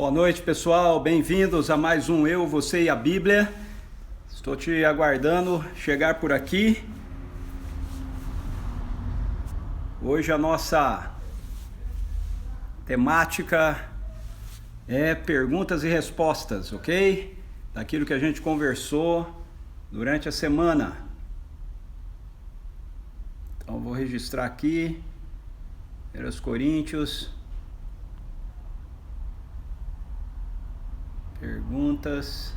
Boa noite, pessoal. Bem-vindos a mais um Eu, Você e a Bíblia. Estou te aguardando chegar por aqui. Hoje a nossa temática é perguntas e respostas, ok? Daquilo que a gente conversou durante a semana. Então vou registrar aqui. 1 Coríntios. Perguntas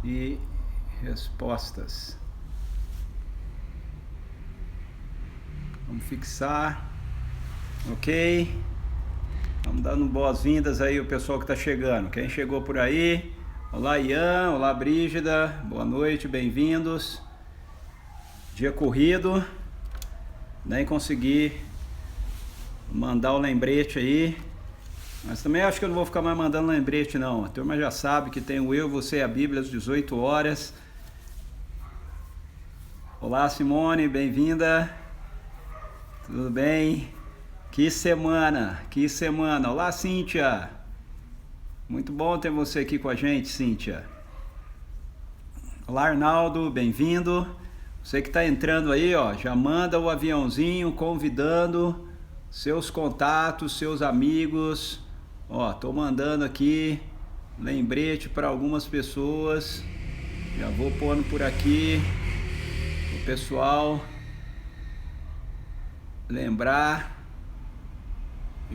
e respostas. Vamos fixar. Ok. Vamos dando boas-vindas aí o pessoal que está chegando. Quem chegou por aí? Olá, Ian. Olá, Brígida. Boa noite, bem-vindos. Dia corrido. Nem consegui mandar o lembrete aí. Mas também acho que eu não vou ficar mais mandando lembrete não. A turma já sabe que tem o Eu, Você e a Bíblia às 18 horas. Olá, Simone, bem-vinda. Tudo bem? Que semana, que semana. Olá, Cíntia. Muito bom ter você aqui com a gente, Cíntia. Olá, Arnaldo, bem-vindo. Você que está entrando aí, ó, já manda o aviãozinho convidando seus contatos, seus amigos. Ó, tô mandando aqui lembrete para algumas pessoas. Já vou pondo por aqui o pessoal lembrar,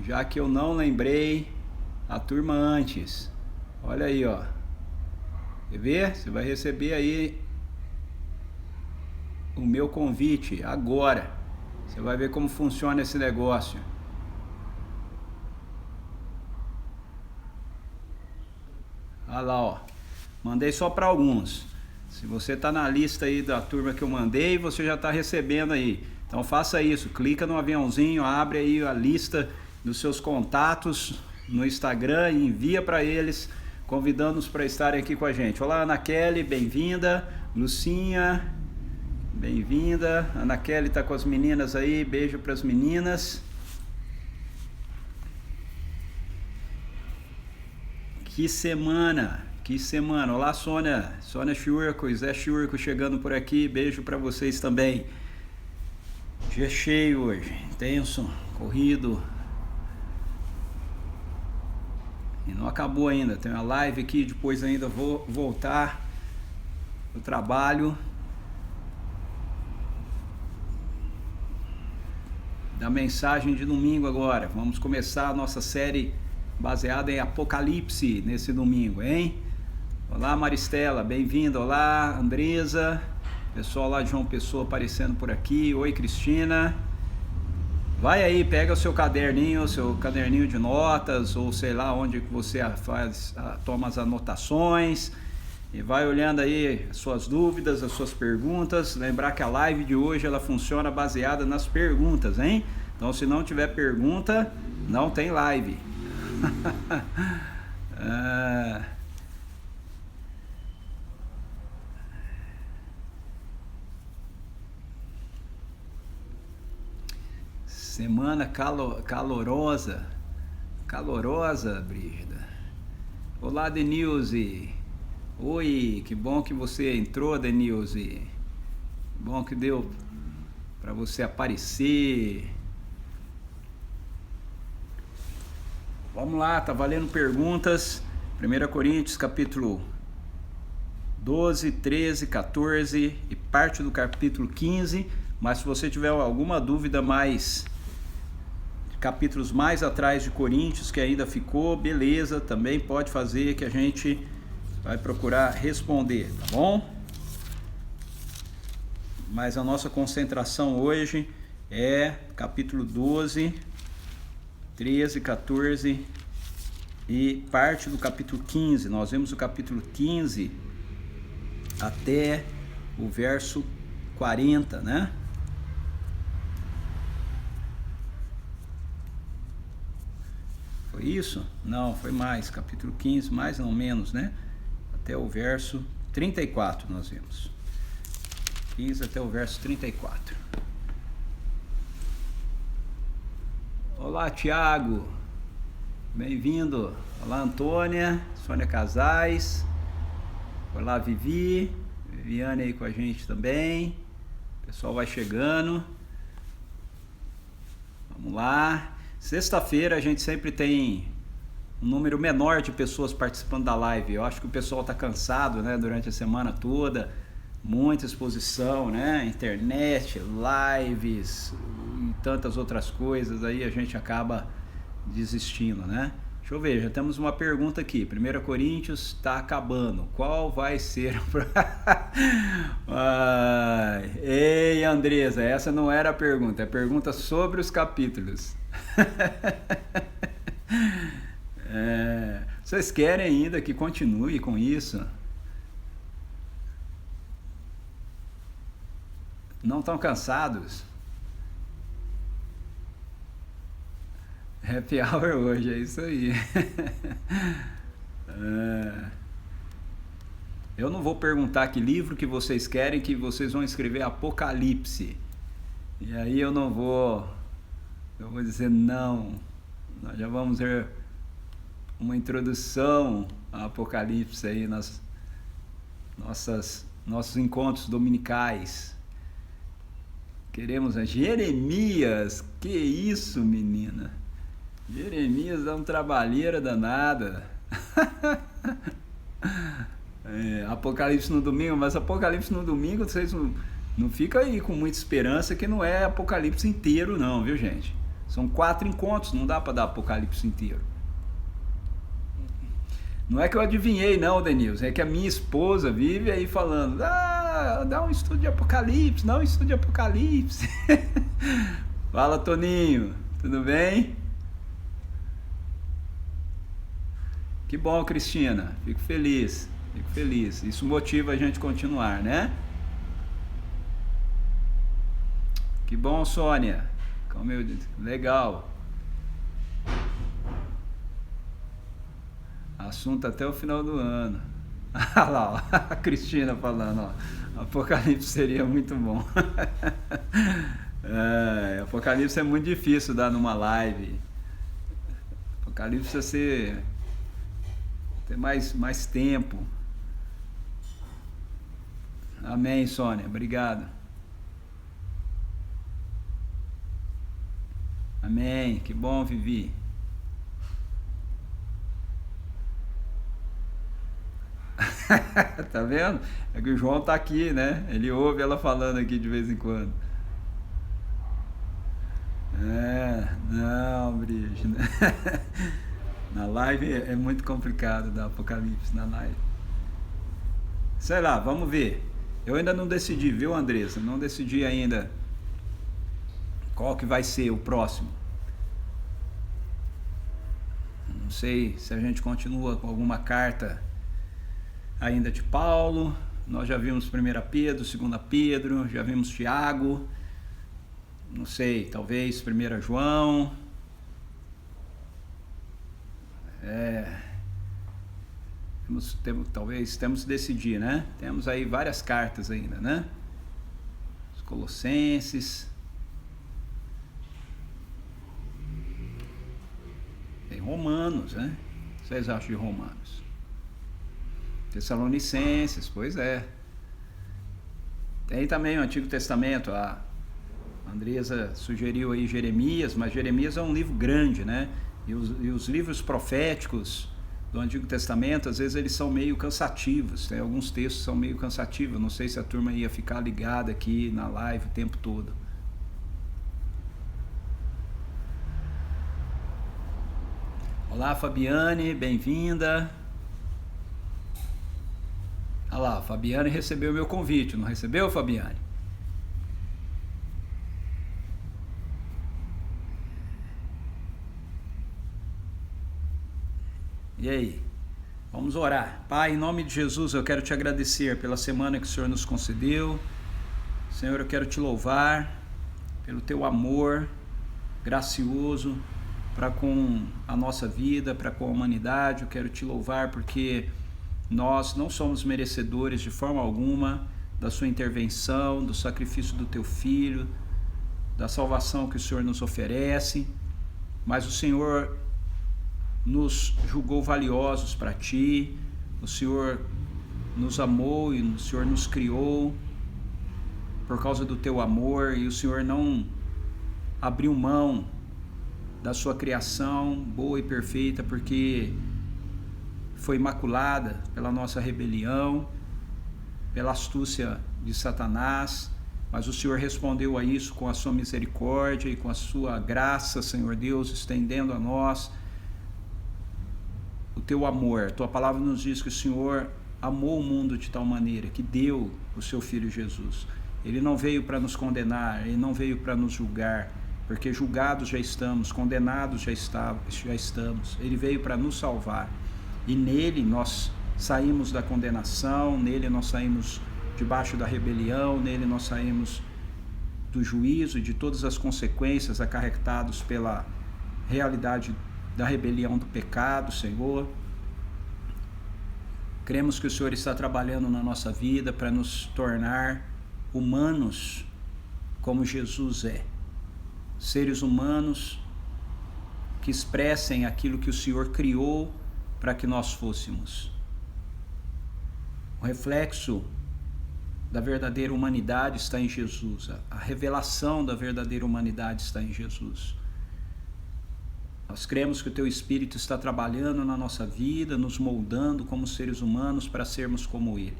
já que eu não lembrei a turma antes. Olha aí, ó. Quer ver? Você vai receber aí o meu convite agora. Você vai ver como funciona esse negócio. Olha lá, ó. Mandei só para alguns. Se você está na lista aí da turma que eu mandei, você já está recebendo aí. Então faça isso, clica no aviãozinho, abre aí a lista dos seus contatos no Instagram e envia para eles, convidando-os para estarem aqui com a gente. Olá, Ana Kelly, bem-vinda. Lucinha, bem-vinda. Ana Kelly está com as meninas aí, beijo para as meninas. Que semana, que semana. Olá, Sônia Churco, Zé Churco chegando por aqui, beijo para vocês também. Dia cheio hoje, intenso, corrido. E não acabou ainda, tem uma live aqui, depois ainda vou voltar pro trabalho. Da mensagem de domingo agora, vamos começar a nossa série baseada em Apocalipse nesse domingo, hein? Olá, Maristela, bem-vinda. Olá, Andresa. Pessoal lá de João Pessoa aparecendo por aqui. Oi, Cristina. Vai aí, pega o seu caderninho de notas, ou sei lá onde que você toma as anotações, e vai olhando aí as suas dúvidas, as suas perguntas. Lembrar que a live de hoje ela funciona baseada nas perguntas, hein? Então, se não tiver pergunta, não tem live. Semana calorosa, Brígida. Olá, Denilze. Oi, que bom que você entrou, Denilze. Bom que deu para você aparecer. Vamos lá, tá valendo perguntas. 1 Coríntios capítulo 12, 13, 14 e parte do capítulo 15. Mas se você tiver alguma dúvida mais, capítulos mais atrás de Coríntios que ainda ficou, beleza, também pode fazer que a gente vai procurar responder, tá bom? Mas a nossa concentração hoje é capítulo 12, 13, 14 e parte do capítulo 15. Nós vemos o capítulo 15 até o verso 40, né? Foi isso? Não, foi mais. Capítulo 15, mais ou menos, né? Até o verso 34 nós vemos. 15 até o verso 34. Olá, Tiago. Bem-vindo. Olá, Antônia, Sônia Casais. Olá, Vivi. Viviane aí com a gente também. O pessoal vai chegando. Vamos lá. Sexta-feira a gente sempre tem um número menor de pessoas participando da live. Eu acho que o pessoal está cansado, né, durante a semana toda. Muita exposição, né? Internet, lives e tantas outras coisas. Aí a gente acaba desistindo, né? Deixa eu ver, já temos uma pergunta aqui. 1 Coríntios está acabando. Qual vai ser? Ei, Andresa, essa não era a pergunta. É a pergunta sobre os capítulos. Vocês querem ainda que continue com isso? Não estão cansados? Happy Hour hoje, é isso aí. Eu não vou perguntar que livro que vocês querem, que vocês vão escrever Apocalipse. E aí eu vou dizer não. Nós já vamos ver uma introdução a Apocalipse aí nas nossos encontros dominicais. Queremos a Jeremias. Que isso, menina? Jeremias dá um trabalheira danada. Apocalipse no domingo, mas Apocalipse no domingo vocês não ficam aí com muita esperança que não é Apocalipse inteiro não, viu, gente? São 4 encontros, não dá para dar Apocalipse inteiro. Não é que eu adivinhei não, Denilson, é que a minha esposa vive aí falando, dá um estudo de Apocalipse, dá um estudo de Apocalipse. Fala, Toninho, tudo bem? Que bom, Cristina, fico feliz. Isso motiva a gente a continuar, né? Que bom, Sônia. Como eu disse, legal. Assunto até o final do ano. Olha lá, ó, a Cristina falando, ó, Apocalipse seria muito bom. Apocalipse é muito difícil dar numa live. Apocalipse precisa ter mais tempo. Amém, Sônia, obrigado. Amém, que bom, Vivi. Tá vendo? É que o João tá aqui, né? Ele ouve ela falando aqui de vez em quando. Não, Brígida. Na live é muito complicado dar Apocalipse na live. Sei lá, vamos ver. Eu ainda não decidi, viu, Andressa? Não decidi ainda qual que vai ser o próximo. Não sei se a gente continua com alguma carta ainda de Paulo. Nós já vimos 1 Pedro, 2 Pedro, já vimos Tiago. Não sei, talvez 1 João. Talvez temos que decidir, né? Temos aí várias cartas ainda, né? Os Colossenses. Tem Romanos, né? O que vocês acham de Romanos? Tessalonicenses, pois é. Tem também o Antigo Testamento, a Andresa sugeriu aí Jeremias, mas Jeremias é um livro grande, né? E os livros proféticos do Antigo Testamento, às vezes eles são meio cansativos, tem alguns textos que são meio cansativos, não sei se a turma ia ficar ligada aqui na live o tempo todo. Olá, Fabiane, bem-vinda. Olha lá, a Fabiane recebeu o meu convite, não recebeu, Fabiane? E aí? Vamos orar. Pai, em nome de Jesus, eu quero te agradecer pela semana que o Senhor nos concedeu. Senhor, eu quero te louvar pelo teu amor gracioso para com a nossa vida, para com a humanidade. Eu quero te louvar porque nós não somos merecedores de forma alguma da sua intervenção, do sacrifício do teu Filho, da salvação que o Senhor nos oferece, mas o Senhor nos julgou valiosos para Ti, o Senhor nos amou e o Senhor nos criou por causa do Teu amor, e o Senhor não abriu mão da Sua criação boa e perfeita, porque foi imaculada pela nossa rebelião, pela astúcia de Satanás, mas o Senhor respondeu a isso com a Sua misericórdia e com a Sua graça, Senhor Deus, estendendo a nós o Teu amor. Tua palavra nos diz que o Senhor amou o mundo de tal maneira que deu o Seu Filho Jesus. Ele não veio para nos condenar, Ele não veio para nos julgar, porque julgados já estamos, condenados já estamos. Ele veio para nos salvar, e nele nós saímos da condenação, nele nós saímos debaixo da rebelião, nele nós saímos do juízo e de todas as consequências acarretadas pela realidade da rebelião do pecado, Senhor. Cremos que o Senhor está trabalhando na nossa vida para nos tornar humanos como Jesus é. Seres humanos que expressem aquilo que o Senhor criou para que nós fôssemos. O reflexo da verdadeira humanidade está em Jesus. A revelação da verdadeira humanidade está em Jesus. Nós cremos que o Teu Espírito está trabalhando na nossa vida, nos moldando como seres humanos para sermos como Ele.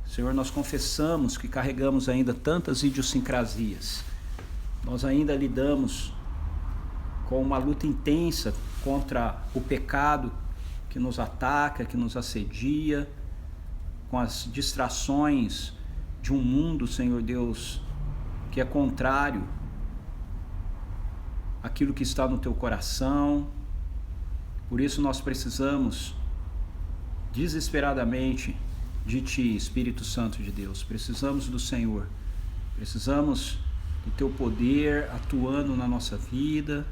Senhor, nós confessamos que carregamos ainda tantas idiosincrasias. Nós ainda lidamos com uma luta intensa contra o pecado que nos ataca, que nos assedia, com as distrações de um mundo, Senhor Deus, que é contrário àquilo que está no Teu coração. Por isso nós precisamos desesperadamente de Ti, Espírito Santo de Deus. Precisamos do Senhor, precisamos do Teu poder atuando na nossa vida,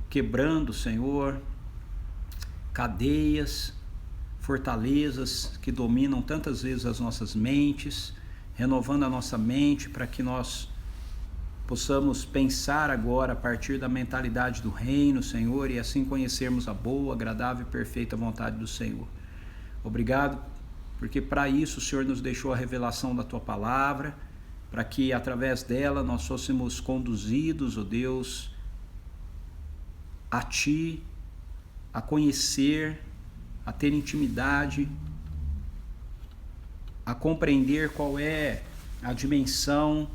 quebrando, Senhor, cadeias, fortalezas que dominam tantas vezes as nossas mentes, renovando a nossa mente para que nós possamos pensar agora a partir da mentalidade do reino, Senhor, e assim conhecermos a boa, agradável e perfeita vontade do Senhor. Obrigado, porque para isso o Senhor nos deixou a revelação da Tua palavra, para que através dela nós fôssemos conduzidos, ó Deus, a Ti, a conhecer, a ter intimidade, a compreender qual é a dimensão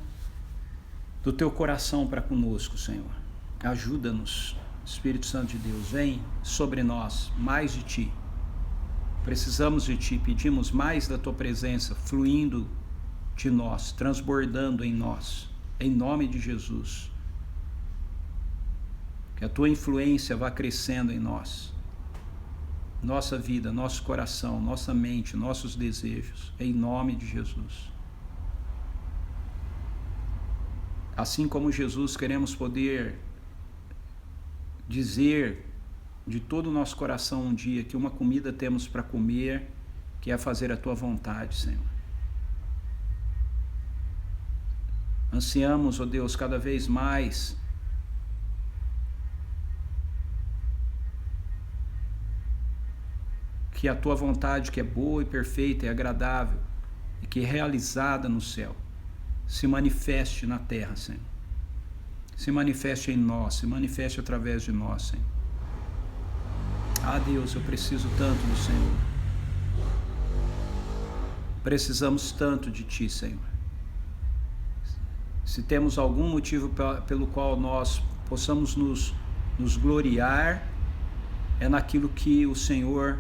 do Teu coração para conosco, Senhor. Ajuda-nos, Espírito Santo de Deus, vem sobre nós, mais de Ti. Precisamos de Ti, pedimos mais da Tua presença, fluindo de nós, transbordando em nós, em nome de Jesus. Que a Tua influência vá crescendo em nós, nossa vida, nosso coração, nossa mente, nossos desejos, em nome de Jesus. Assim como Jesus, queremos poder dizer de todo o nosso coração um dia que uma comida temos para comer, que é fazer a Tua vontade, Senhor. Ansiamos, ó Deus, cada vez mais que a Tua vontade, que é boa e perfeita e agradável, e que é realizada no céu, se manifeste na terra, Senhor. Se manifeste em nós, se manifeste através de nós, Senhor. Ah, Deus, eu preciso tanto do Senhor. Precisamos tanto de Ti, Senhor. Se temos algum motivo pelo qual nós possamos nos gloriar, é naquilo que o Senhor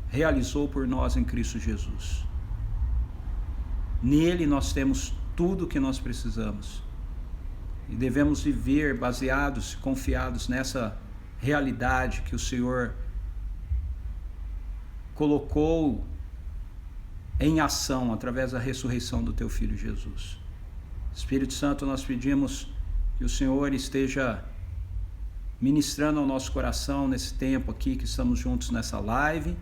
realizou por nós em Cristo Jesus. Nele nós temos tudo o que nós precisamos e devemos viver baseados, confiados nessa realidade que o Senhor colocou em ação através da ressurreição do Teu Filho Jesus. Espírito Santo, nós pedimos que o Senhor esteja ministrando ao nosso coração nesse tempo aqui que estamos juntos nessa live,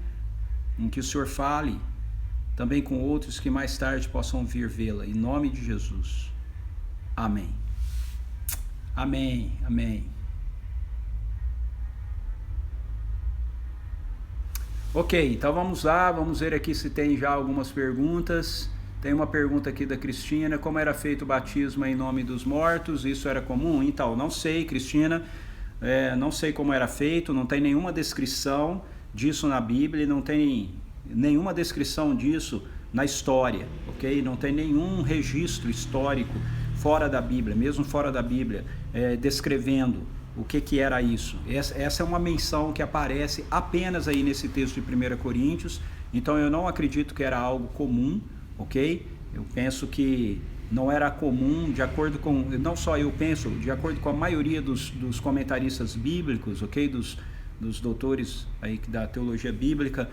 em que o Senhor fale também com outros que mais tarde possam vir vê-la, em nome de Jesus. Amém. Amém. Amém. Ok, então vamos lá, vamos ver aqui se tem já algumas perguntas. Tem uma pergunta aqui da Cristina: como era feito o batismo em nome dos mortos? Isso era comum? Então, não sei, Cristina, não sei como era feito, não tem nenhuma descrição disso na Bíblia, não tem nenhuma descrição disso na história, ok? Não tem nenhum registro histórico fora da Bíblia, mesmo fora da Bíblia, descrevendo o que era isso. Essa é uma menção que aparece apenas aí nesse texto de 1 Coríntios, então eu não acredito que era algo comum, ok? Eu penso que não era comum, de acordo com, não só eu penso, de acordo com a maioria dos comentaristas bíblicos, ok? Dos doutores aí da teologia bíblica,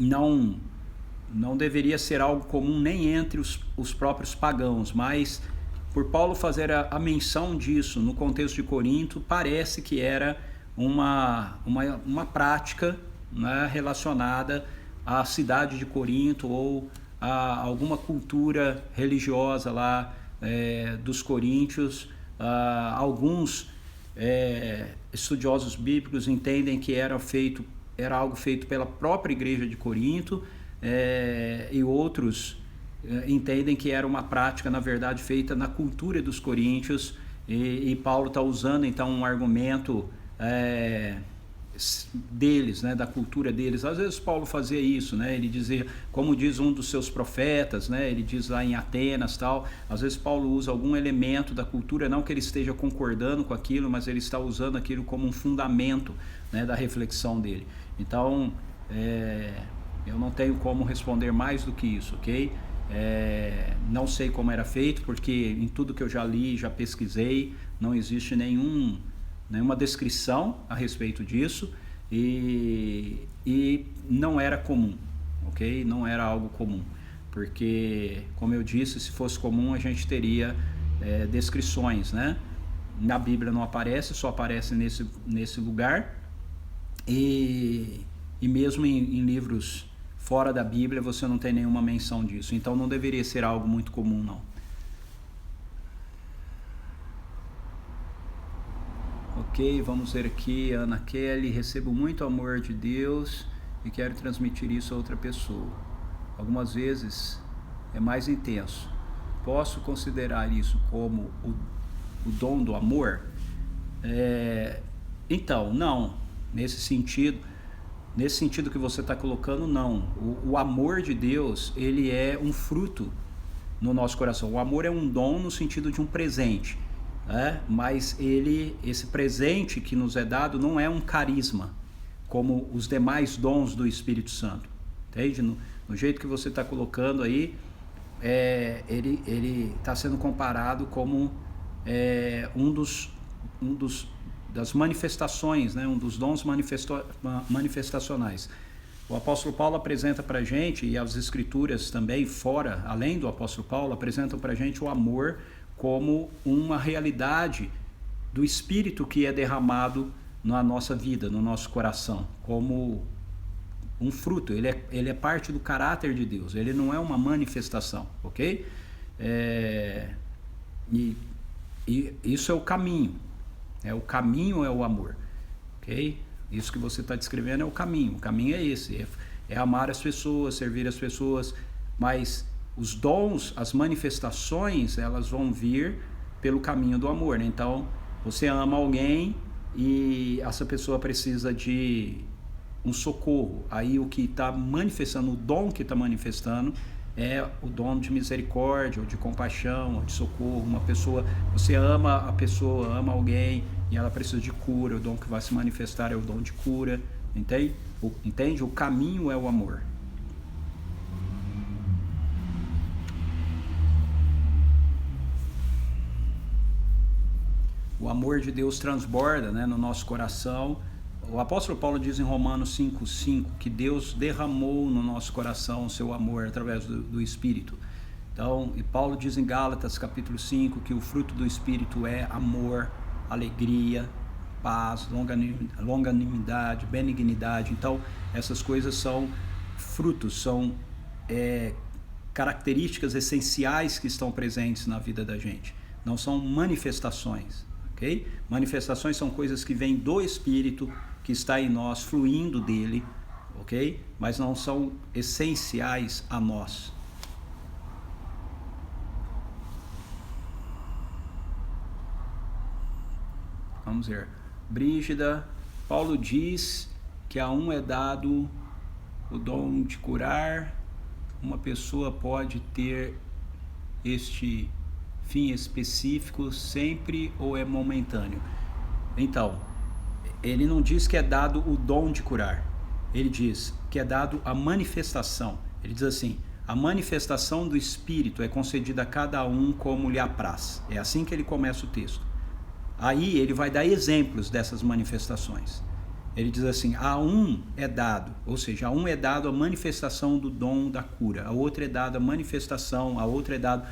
não deveria ser algo comum nem entre os próprios pagãos, mas por Paulo fazer a menção disso no contexto de Corinto, parece que era uma prática, né, relacionada à cidade de Corinto ou a alguma cultura religiosa lá dos coríntios. Alguns estudiosos bíblicos entendem que era algo feito pela própria igreja de Corinto, e outros entendem que era uma prática, na verdade, feita na cultura dos coríntios, e Paulo está usando então um argumento deles, né, da cultura deles. Às vezes Paulo fazia isso, né, ele dizia, como diz um dos seus profetas, né, ele diz lá em Atenas, tal, às vezes Paulo usa algum elemento da cultura, não que ele esteja concordando com aquilo, mas ele está usando aquilo como um fundamento, né, da reflexão dele. Então, eu não tenho como responder mais do que isso, ok? Não sei como era feito, porque em tudo que eu já li, já pesquisei, não existe nenhuma descrição a respeito disso, e não era comum, ok? Não era algo comum, porque, como eu disse, se fosse comum a gente teria descrições, né? Na Bíblia não aparece, só aparece nesse lugar, e mesmo em livros fora da Bíblia você não tem nenhuma menção disso, então não deveria ser algo muito comum, não. Ok, vamos ver aqui, Ana Kelly: recebo muito amor de Deus e quero transmitir isso a outra pessoa. Algumas vezes é mais intenso. Posso considerar isso como o dom do amor? Então, não. Nesse sentido que você está colocando, não. O amor de Deus, ele é um fruto no nosso coração. O amor é um dom no sentido de um presente, mas esse presente que nos é dado não é um carisma, como os demais dons do Espírito Santo. Entende? No jeito que você está colocando aí, ele está sendo comparado como das manifestações, né? Um dos dons manifestacionais. O apóstolo Paulo apresenta para a gente, e as escrituras também, além do apóstolo Paulo, apresentam para a gente o amor como uma realidade do Espírito que é derramado na nossa vida, no nosso coração, como um fruto. Ele é parte do caráter de Deus, ele não é uma manifestação, ok? E isso é o caminho. O caminho é o amor, ok? Isso que você está descrevendo é o caminho. O caminho é esse, é amar as pessoas, servir as pessoas, mas os dons, as manifestações, elas vão vir pelo caminho do amor, né? Então, você ama alguém e essa pessoa precisa de um socorro. Aí o que está manifestando, o dom que está manifestando é o dom de misericórdia, ou de compaixão, ou de socorro. Uma pessoa, você ama a pessoa, ama alguém e ela precisa de cura, o dom que vai se manifestar é o dom de cura, entende? O caminho é o amor. O amor de Deus transborda, né, no nosso coração. O apóstolo Paulo diz em Romanos 5:5 que Deus derramou no nosso coração o seu amor através do Espírito. Então, e Paulo diz em Gálatas capítulo 5 que o fruto do Espírito é amor, alegria, paz, longanimidade, benignidade. Então, essas coisas são frutos, são características essenciais que estão presentes na vida da gente. Não são manifestações. Okay? Manifestações são coisas que vêm do Espírito que está em nós, fluindo dele, ok? Mas não são essenciais a nós. Vamos ver. Brígida, Paulo diz que a um é dado o dom de curar. Uma pessoa pode ter este fim específico sempre ou é momentâneo? Então, ele não diz que é dado o dom de curar. Ele diz que é dado a manifestação. Ele diz assim: a manifestação do Espírito é concedida a cada um como lhe apraz. É assim que ele começa o texto. Aí ele vai dar exemplos dessas manifestações. Ele diz assim: a um é dado, ou seja, a um é dado a manifestação do dom da cura, a outro é dado a manifestação, a outra é dado...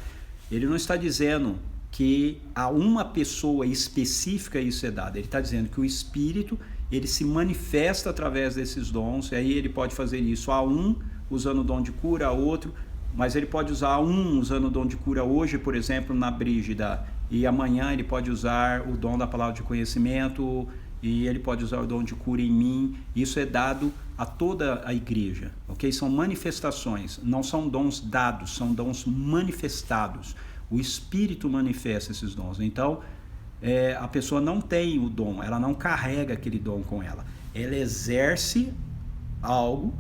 Ele não está dizendo que a uma pessoa específica isso é dado. Ele está dizendo que o Espírito, ele se manifesta através desses dons, e aí ele pode fazer isso a um usando o dom de cura, a outro, mas ele pode usar um usando o dom de cura hoje, por exemplo, na Brígida, e amanhã ele pode usar o dom da palavra de conhecimento, e ele pode usar o dom de cura em mim. Isso é dado a toda a igreja, ok? São manifestações, não são dons dados, são dons manifestados. O Espírito manifesta esses dons. Então, a pessoa não tem o dom, ela não carrega aquele dom com ela. Ela exerce algo,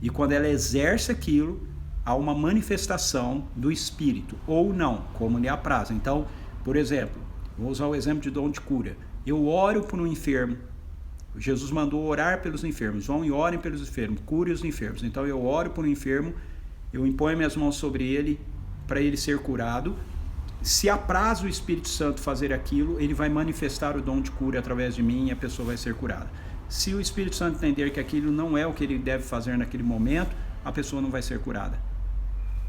e quando ela exerce aquilo, há uma manifestação do Espírito, ou não, como lhe apraz. Então, por exemplo, vou usar o exemplo de dom de cura. Eu oro por um enfermo. Jesus mandou orar pelos enfermos. Vão e orem pelos enfermos, cure os enfermos. Então eu oro por um enfermo, eu imponho minhas mãos sobre ele para ele ser curado. Se apraz o Espírito Santo fazer aquilo, ele vai manifestar o dom de cura através de mim e a pessoa vai ser curada. Se o Espírito Santo entender que aquilo não é o que ele deve fazer naquele momento, a pessoa não vai ser curada.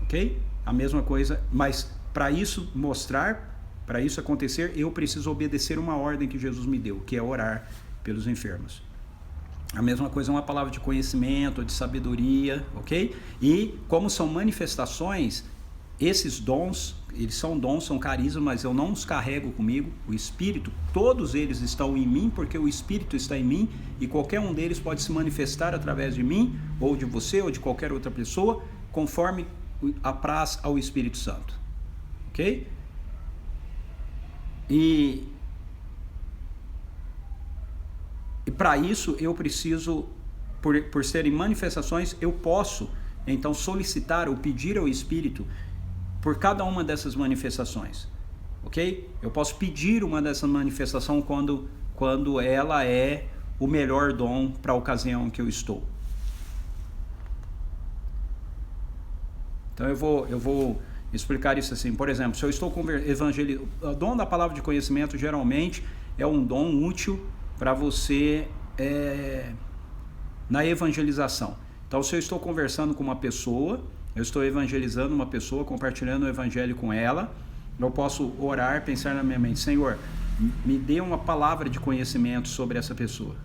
Ok? A mesma coisa, mas para isso mostrar... Para isso acontecer, eu preciso obedecer uma ordem que Jesus me deu, que é orar pelos enfermos. A mesma coisa é uma palavra de conhecimento, de sabedoria, ok? E como são manifestações, esses dons, eles são dons, são carismas, mas eu não os carrego comigo. O Espírito, todos eles estão em mim, porque o Espírito está em mim, e qualquer um deles pode se manifestar através de mim, ou de você, ou de qualquer outra pessoa, conforme apraz ao Espírito Santo, ok? E para isso eu preciso, por serem manifestações, eu posso então solicitar ou pedir ao Espírito por cada uma dessas manifestações, ok? Eu posso pedir uma dessas manifestações quando ela é o melhor dom para a ocasião em que eu estou. Então eu vou explicar isso assim. Por exemplo, se eu estou evangelizando, o dom da palavra de conhecimento geralmente é um dom útil para você na evangelização. Então, se eu estou conversando com uma pessoa, eu estou evangelizando uma pessoa, compartilhando o evangelho com ela, eu posso orar, pensar na minha mente: Senhor, me dê uma palavra de conhecimento sobre essa pessoa.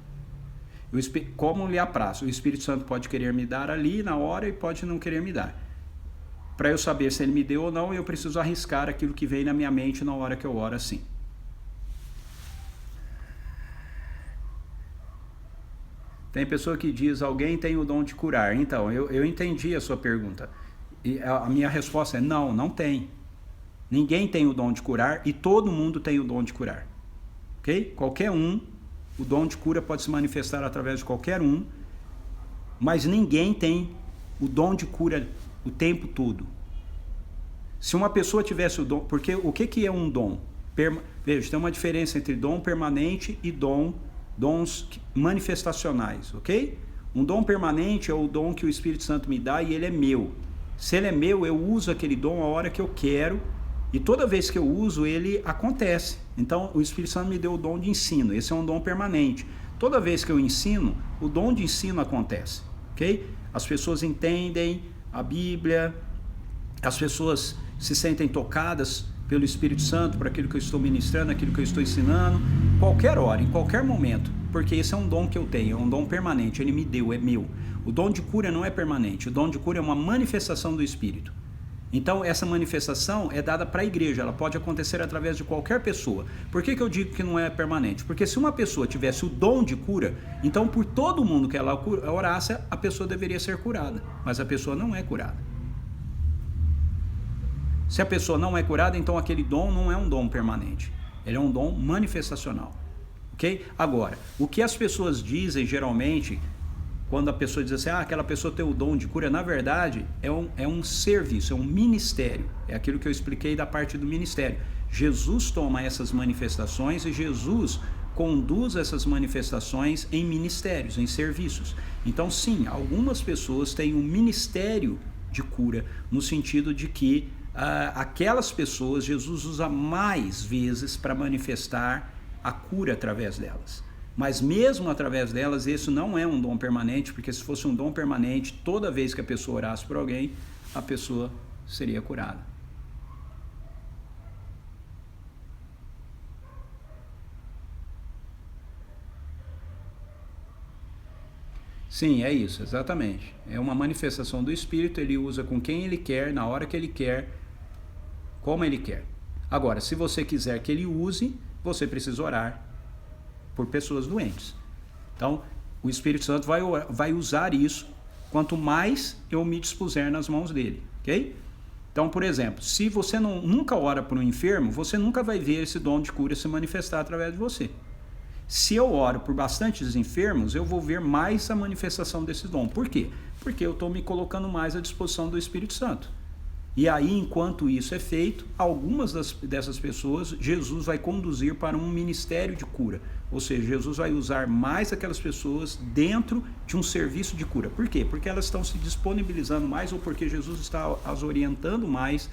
Como lhe apraz. O Espírito Santo pode querer me dar ali na hora e pode não querer me dar. Para eu saber se ele me deu ou não, eu preciso arriscar aquilo que vem na minha mente na hora que eu oro assim. Tem pessoa que diz: alguém tem o dom de curar. Então, eu entendi a sua pergunta. E a minha resposta é: não, não tem. Ninguém tem o dom de curar e todo mundo tem o dom de curar. Ok? Qualquer um, o dom de cura pode se manifestar através de qualquer um, mas ninguém tem o dom de cura o tempo todo. Se uma pessoa tivesse o dom, porque o que é um dom? Veja, tem uma diferença entre dom permanente e dons manifestacionais, ok? Um dom permanente é o dom que o Espírito Santo me dá e ele é meu. Se ele é meu, eu uso aquele dom a hora que eu quero e toda vez que eu uso, ele acontece. Então, o Espírito Santo me deu o dom de ensino, esse é um dom permanente. Toda vez que eu ensino, o dom de ensino acontece, ok? As pessoas entendem a Bíblia, as pessoas se sentem tocadas pelo Espírito Santo por aquilo que eu estou ministrando, aquilo que eu estou ensinando, qualquer hora, em qualquer momento, porque esse é um dom que eu tenho, é um dom permanente, ele me deu, é meu. O dom de cura não é permanente, o dom de cura é uma manifestação do Espírito. Então, essa manifestação é dada para a igreja, ela pode acontecer através de qualquer pessoa. Por que eu digo que não é permanente? Porque se uma pessoa tivesse o dom de cura, então por todo mundo que ela orasse, a pessoa deveria ser curada, mas a pessoa não é curada. Se a pessoa não é curada, então aquele dom não é um dom permanente, ele é um dom manifestacional, ok? Agora, o que as pessoas dizem geralmente, quando a pessoa diz assim, aquela pessoa tem o dom de cura, na verdade é um serviço, é um ministério, é aquilo que eu expliquei da parte do ministério. Jesus toma essas manifestações e Jesus conduz essas manifestações em ministérios, em serviços. Então sim, algumas pessoas têm um ministério de cura, no sentido de que aquelas pessoas, Jesus usa mais vezes para manifestar a cura através delas. Mas mesmo através delas, isso não é um dom permanente, porque se fosse um dom permanente, toda vez que a pessoa orasse por alguém, a pessoa seria curada. Sim, é isso, exatamente. É uma manifestação do Espírito, ele usa com quem ele quer, na hora que ele quer, como ele quer. Agora, se você quiser que ele use, você precisa orar por pessoas doentes. Então, o Espírito Santo vai usar isso quanto mais eu me dispuser nas mãos dele, ok? Então, por exemplo, se você nunca ora por um enfermo, você nunca vai ver esse dom de cura se manifestar através de você. Se eu oro por bastantes enfermos, eu vou ver mais a manifestação desse dom. Por quê? Porque eu estou me colocando mais à disposição do Espírito Santo. E aí, enquanto isso é feito, algumas dessas pessoas, Jesus vai conduzir para um ministério de cura. Ou seja, Jesus vai usar mais aquelas pessoas dentro de um serviço de cura. Por quê? Porque elas estão se disponibilizando mais ou porque Jesus está as orientando mais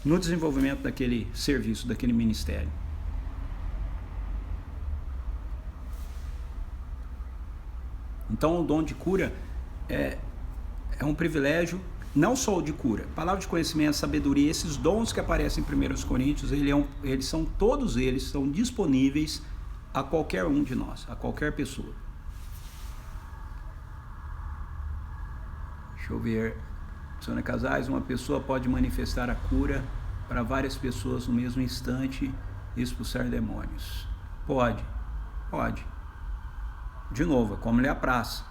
no desenvolvimento daquele serviço, daquele ministério. Então, o dom de cura é um privilégio, não só o de cura, palavra de conhecimento, sabedoria, esses dons que aparecem em 1 Coríntios, todos eles são disponíveis a qualquer um de nós, a qualquer pessoa. Deixa eu ver, Sônia Casais, uma pessoa pode manifestar a cura para várias pessoas no mesmo instante e expulsar demônios. Pode. De novo, é como lhe apraz.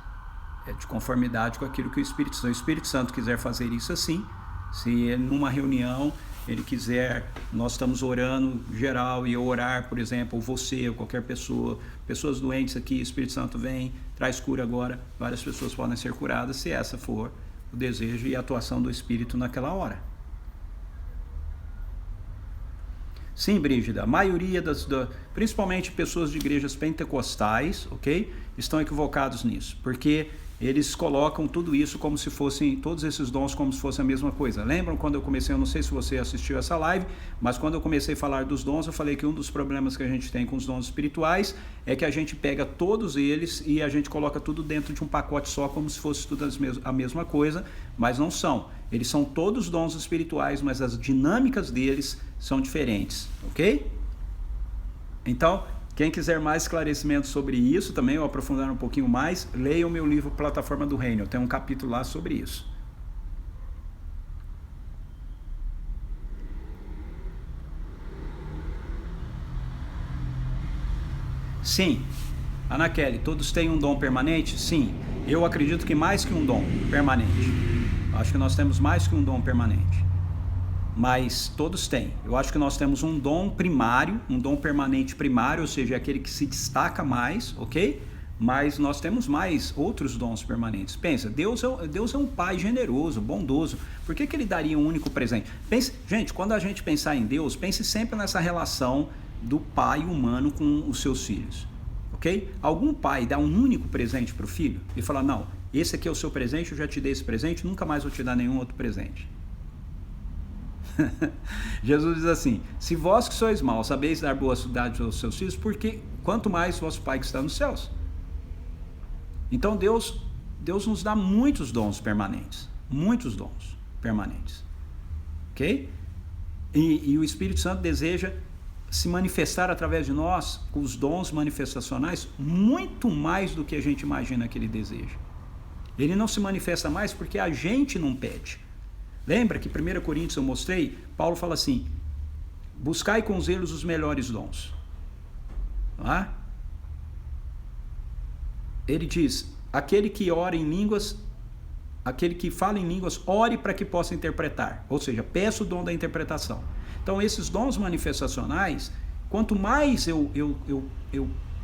É de conformidade com aquilo que o Espírito Santo quiser fazer isso assim, se ele numa reunião, ele quiser, nós estamos orando geral e eu orar, por exemplo, ou você, ou qualquer pessoa, pessoas doentes aqui, o Espírito Santo vem, traz cura agora, várias pessoas podem ser curadas se essa for o desejo e a atuação do Espírito naquela hora. Sim, Brígida, a maioria principalmente pessoas de igrejas pentecostais, ok? Estão equivocados nisso, porque eles colocam tudo isso como se fossem, todos esses dons como se fosse a mesma coisa. Lembram quando eu comecei, eu não sei se você assistiu essa live, mas quando eu comecei a falar dos dons, eu falei que um dos problemas que a gente tem com os dons espirituais é que a gente pega todos eles e a gente coloca tudo dentro de um pacote só, como se fosse tudo a mesma coisa, mas não são. Eles são todos dons espirituais, mas as dinâmicas deles são diferentes, ok? Então, quem quiser mais esclarecimento sobre isso, também eu aprofundar um pouquinho mais, leia o meu livro Plataforma do Reino, eu tenho um capítulo lá sobre isso. Sim, Ana Kelly, todos têm um dom permanente? Sim, eu acredito que mais que um dom permanente. Acho que nós temos mais que um dom permanente. Mas todos têm. Eu acho que nós temos um dom primário, um dom permanente primário, ou seja, aquele que se destaca mais, ok? Mas nós temos mais outros dons permanentes. Pensa, Deus é um pai generoso, bondoso. Por que ele daria um único presente? Gente, quando a gente pensar em Deus, pense sempre nessa relação do pai humano com os seus filhos, ok? Algum pai dá um único presente para o filho e fala, não, esse aqui é o seu presente, eu já te dei esse presente, nunca mais vou te dar nenhum outro presente. Jesus diz assim, se vós que sois maus sabeis dar boas dádivas aos seus filhos, porque quanto mais vosso Pai que está nos céus. Então Deus nos dá muitos dons permanentes, ok? E o Espírito Santo deseja se manifestar através de nós com os dons manifestacionais muito mais do que a gente imagina que ele deseja. Ele não se manifesta mais porque a gente não pede. Lembra que 1 Coríntios eu mostrei? Paulo fala assim, buscai com zelo os melhores dons. Não é? Ele diz, aquele que ora em línguas, aquele que fala em línguas, ore para que possa interpretar. Ou seja, peça o dom da interpretação. Então, esses dons manifestacionais, quanto mais eu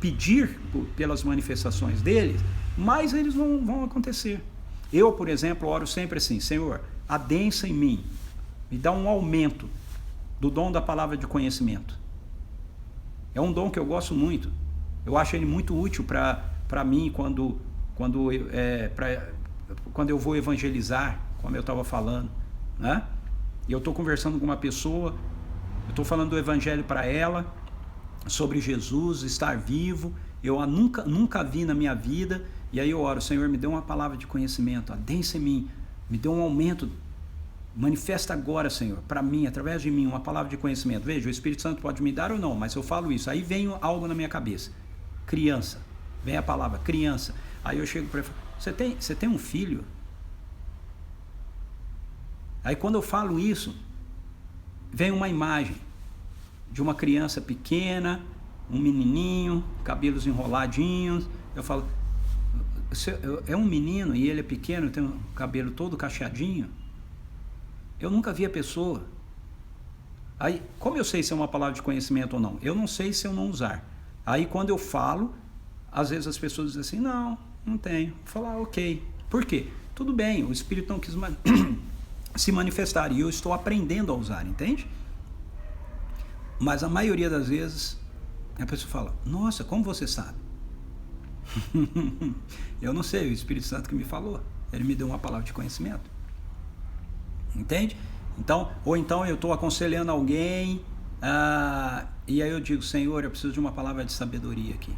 pedir pelas manifestações deles, mais eles vão acontecer. Eu, por exemplo, oro sempre assim, Senhor, adensa em mim, me dá um aumento do dom da palavra de conhecimento. É um dom que eu gosto muito. Eu acho ele muito útil para mim quando eu vou evangelizar, como eu estava falando, né? E eu estou conversando com uma pessoa, eu estou falando do evangelho para ela, sobre Jesus, estar vivo, eu nunca vi na minha vida, e aí eu oro, Senhor, me dê uma palavra de conhecimento, adensa em mim, me dê um aumento, manifesta agora, Senhor, para mim, através de mim, uma palavra de conhecimento. Veja, o Espírito Santo pode me dar ou não, mas eu falo isso, aí vem algo na minha cabeça, criança, vem a palavra, criança, aí eu chego para ele e falo, você tem um filho? Aí quando eu falo isso, vem uma imagem de uma criança pequena, um menininho, cabelos enroladinhos. Eu falo, é um menino e ele é pequeno, tem o cabelo todo cacheadinho. Eu nunca vi a pessoa. Aí, como eu sei se é uma palavra de conhecimento ou não? Eu não sei se eu não usar. Aí quando eu falo, às vezes as pessoas dizem assim, não tenho. Eu falo, ok. Por quê? Tudo bem, o Espírito não quis se manifestar e eu estou aprendendo a usar, entende? Mas a maioria das vezes a pessoa fala, nossa, como você sabe? Eu não sei, o Espírito Santo que me falou, ele me deu uma palavra de conhecimento, entende? Então, ou então eu estou aconselhando alguém e aí eu digo, Senhor, eu preciso de uma palavra de sabedoria aqui,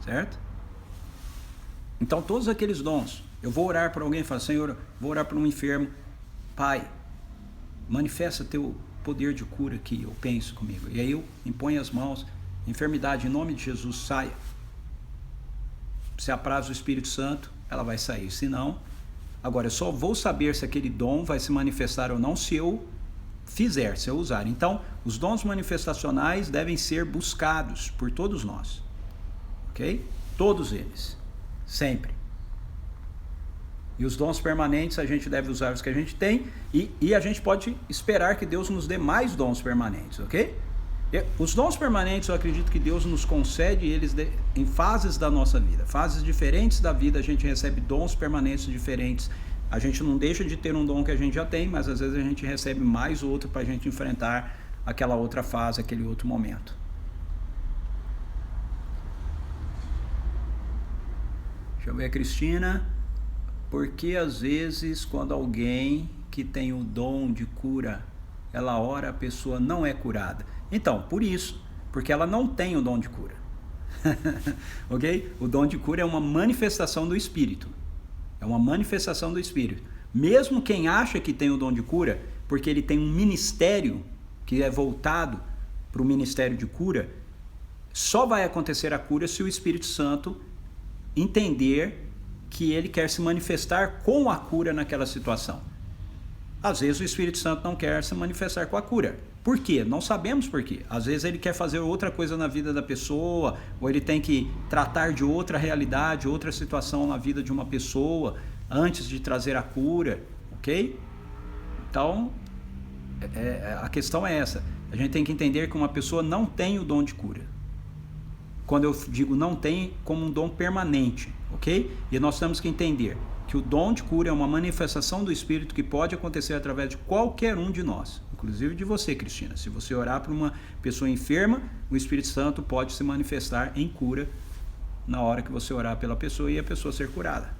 certo? Então todos aqueles dons, eu vou orar por alguém e falar, Senhor, vou orar por um enfermo, Pai, manifesta teu poder de cura aqui, eu penso comigo, e aí eu imponho as mãos, enfermidade em nome de Jesus saia, se apraz o Espírito Santo, ela vai sair, se não, agora eu só vou saber se aquele dom vai se manifestar ou não se eu fizer, se eu usar. Então os dons manifestacionais devem ser buscados por todos nós, ok? Todos eles, sempre. E os dons permanentes a gente deve usar os que a gente tem e a gente pode esperar que Deus nos dê mais dons permanentes, ok? Os dons permanentes eu acredito que Deus nos concede eles em fases da nossa vida, fases diferentes da vida a gente recebe dons permanentes diferentes. A gente não deixa de ter um dom que a gente já tem, mas às vezes a gente recebe mais outro para a gente enfrentar aquela outra fase, aquele outro momento. Deixa eu ver a Cristina. Porque às vezes quando alguém que tem o dom de cura, ela ora, a pessoa não é curada. Então, por isso, porque ela não tem o dom de cura. Ok? O dom de cura é uma manifestação do Espírito. É uma manifestação do Espírito. Mesmo quem acha que tem o dom de cura, porque ele tem um ministério que é voltado para o ministério de cura, só vai acontecer a cura se o Espírito Santo entender que ele quer se manifestar com a cura naquela situação. Às vezes o Espírito Santo não quer se manifestar com a cura. Por quê? Não sabemos por quê. Às vezes ele quer fazer outra coisa na vida da pessoa, ou ele tem que tratar de outra realidade, outra situação na vida de uma pessoa, antes de trazer a cura, ok? Então, a questão é essa. A gente tem que entender que uma pessoa não tem o dom de cura. Quando eu digo não tem, como um dom permanente, ok? E nós temos que entender que o dom de cura é uma manifestação do Espírito que pode acontecer através de qualquer um de nós, inclusive de você, Cristina. Se você orar para uma pessoa enferma, o Espírito Santo pode se manifestar em cura na hora que você orar pela pessoa e a pessoa ser curada.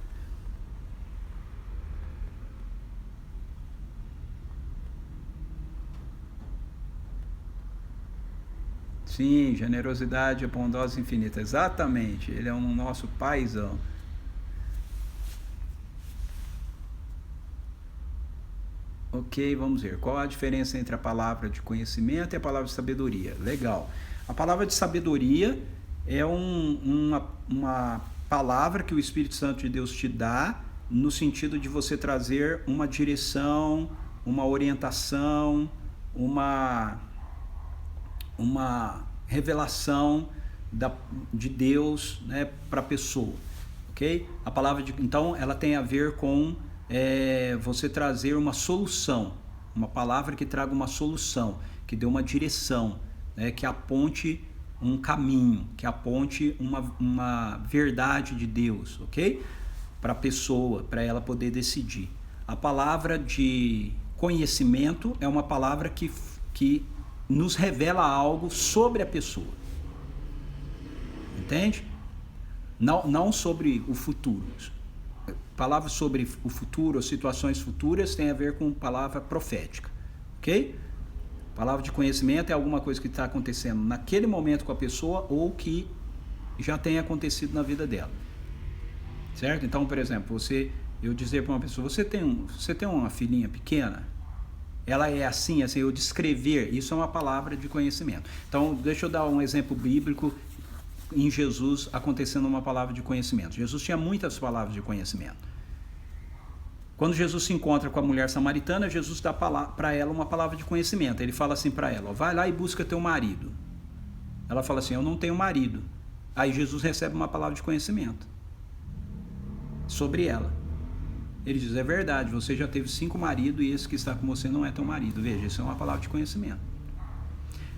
Sim, generosidade é bondosa infinita. Exatamente, ele é um nosso paizão. Ok, vamos ver. Qual a diferença entre a palavra de conhecimento e a palavra de sabedoria? Legal. A palavra de sabedoria é uma palavra que o Espírito Santo de Deus te dá no sentido de você trazer uma direção, uma orientação, uma revelação de Deus, né, para a pessoa, ok? A palavra então ela tem a ver com você trazer uma solução, uma palavra que traga uma solução, que dê uma direção, né, que aponte um caminho, que aponte uma verdade de Deus, ok? Para a pessoa, para ela poder decidir. A palavra de conhecimento é uma palavra que nos revela algo sobre a pessoa. Entende? Não sobre o futuro. Palavras sobre o futuro, situações futuras, tem a ver com palavra profética. Ok? Palavra de conhecimento é alguma coisa que está acontecendo naquele momento com a pessoa ou que já tenha acontecido na vida dela. Certo? Então, por exemplo, eu dizer para uma pessoa, você tem uma filhinha pequena? Ela é assim, eu descrever, isso é uma palavra de conhecimento. Então, deixa eu dar um exemplo bíblico em Jesus acontecendo uma palavra de conhecimento. Jesus tinha muitas palavras de conhecimento. Quando Jesus se encontra com a mulher samaritana, Jesus dá para ela uma palavra de conhecimento. Ele fala assim para ela, vai lá e busca teu marido. Ela fala assim, eu não tenho marido. Aí Jesus recebe uma palavra de conhecimento sobre ela. Ele diz, é verdade, você já teve 5 maridos e esse que está com você não é teu marido. Veja, isso é uma palavra de conhecimento.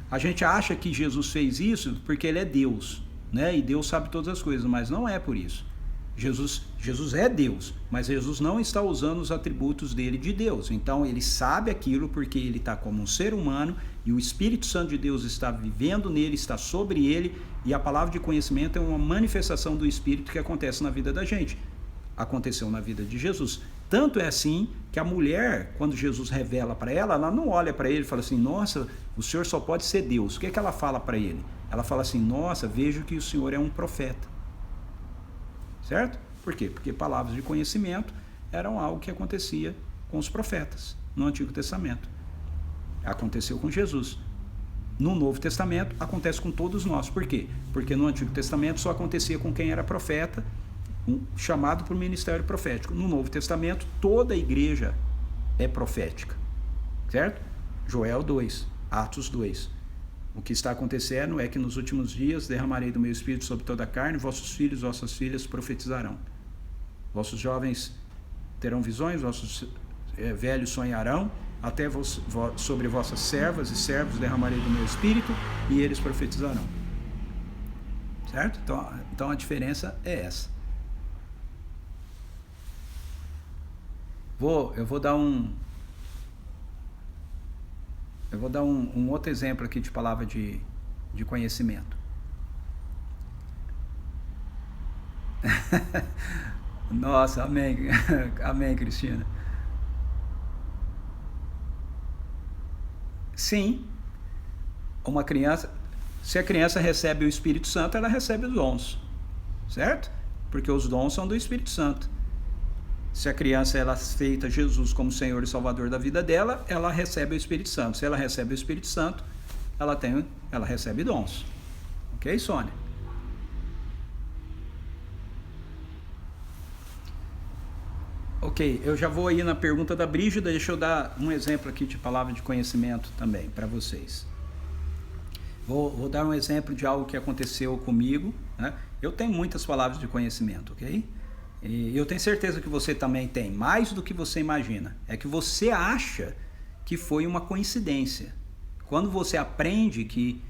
A gente acha que Jesus fez isso porque ele é Deus, né? E Deus sabe todas as coisas, mas não é por isso. Jesus é Deus, mas Jesus não está usando os atributos dele de Deus. Então ele sabe aquilo porque ele está como um ser humano e o Espírito Santo de Deus está vivendo nele, está sobre ele, e a palavra de conhecimento é uma manifestação do Espírito que acontece na vida da gente. Aconteceu na vida de Jesus. Tanto é assim que a mulher, quando Jesus revela para ela, ela não olha para ele e fala assim, nossa, o senhor só pode ser Deus. O que é que ela fala para ele? Ela fala assim, nossa, vejo que o senhor é um profeta. Certo? Por quê? Porque palavras de conhecimento eram algo que acontecia com os profetas no Antigo Testamento. Aconteceu com Jesus. No Novo Testamento acontece com todos nós. Por quê? Porque no Antigo Testamento só acontecia com quem era profeta, chamado para o ministério profético. No Novo Testamento, toda a igreja é profética. Certo? Joel 2, Atos 2. O que está acontecendo é que nos últimos dias derramarei do meu espírito sobre toda a carne, vossos filhos, vossas filhas profetizarão. Vossos jovens terão visões, vossos velhos sonharão, até sobre vossas servas e servos derramarei do meu espírito e eles profetizarão. Certo? Então a diferença é essa. Eu vou dar um outro exemplo aqui de palavra de conhecimento. Nossa, amém. Amém, Cristina. Sim, uma criança, se a criança recebe o Espírito Santo, ela recebe os dons, certo? Porque os dons são do Espírito Santo. Se a criança ela aceita Jesus como Senhor e Salvador da vida dela, ela recebe o Espírito Santo. Se ela recebe o Espírito Santo, ela recebe dons. Ok, Sônia? Ok, eu já vou aí na pergunta da Brígida, deixa eu dar um exemplo aqui de palavra de conhecimento também para vocês. Vou dar um exemplo de algo que aconteceu comigo, né? Eu tenho muitas palavras de conhecimento, ok? E eu tenho certeza que você também tem, mais do que você imagina. É que você acha que foi uma coincidência. Quando você aprende que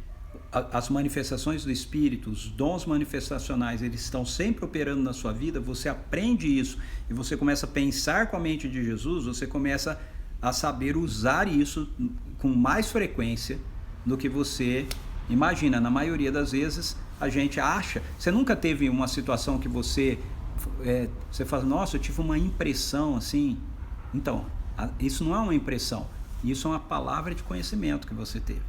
as manifestações do Espírito, os dons manifestacionais, eles estão sempre operando na sua vida, você aprende isso e você começa a pensar com a mente de Jesus, você começa a saber usar isso com mais frequência do que você imagina. Na maioria das vezes, a gente acha... Você nunca teve uma situação que você fala, nossa, eu tive uma impressão assim. Então, isso não é uma impressão, isso é uma palavra de conhecimento que você teve.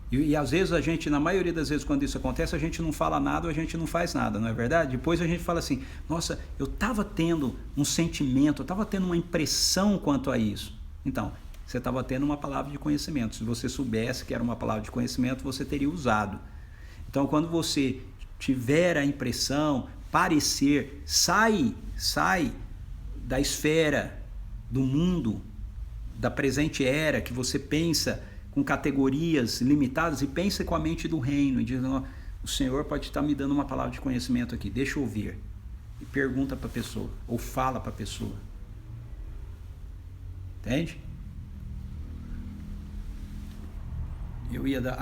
E às vezes a gente, na maioria das vezes quando isso acontece, a gente não fala nada ou a gente não faz nada, não é verdade? Depois a gente fala assim, nossa, eu estava tendo um sentimento, eu estava tendo uma impressão quanto a isso. Então, você estava tendo uma palavra de conhecimento. Se você soubesse que era uma palavra de conhecimento, você teria usado. Então, quando você tiver a impressão, parecer, sai da esfera do mundo, da presente era, que você pensa com categorias limitadas e pensa com a mente do reino, e diz, o Senhor pode estar me dando uma palavra de conhecimento aqui, deixa eu ouvir. E pergunta para a pessoa, ou fala para a pessoa. Entende? Eu ia dar...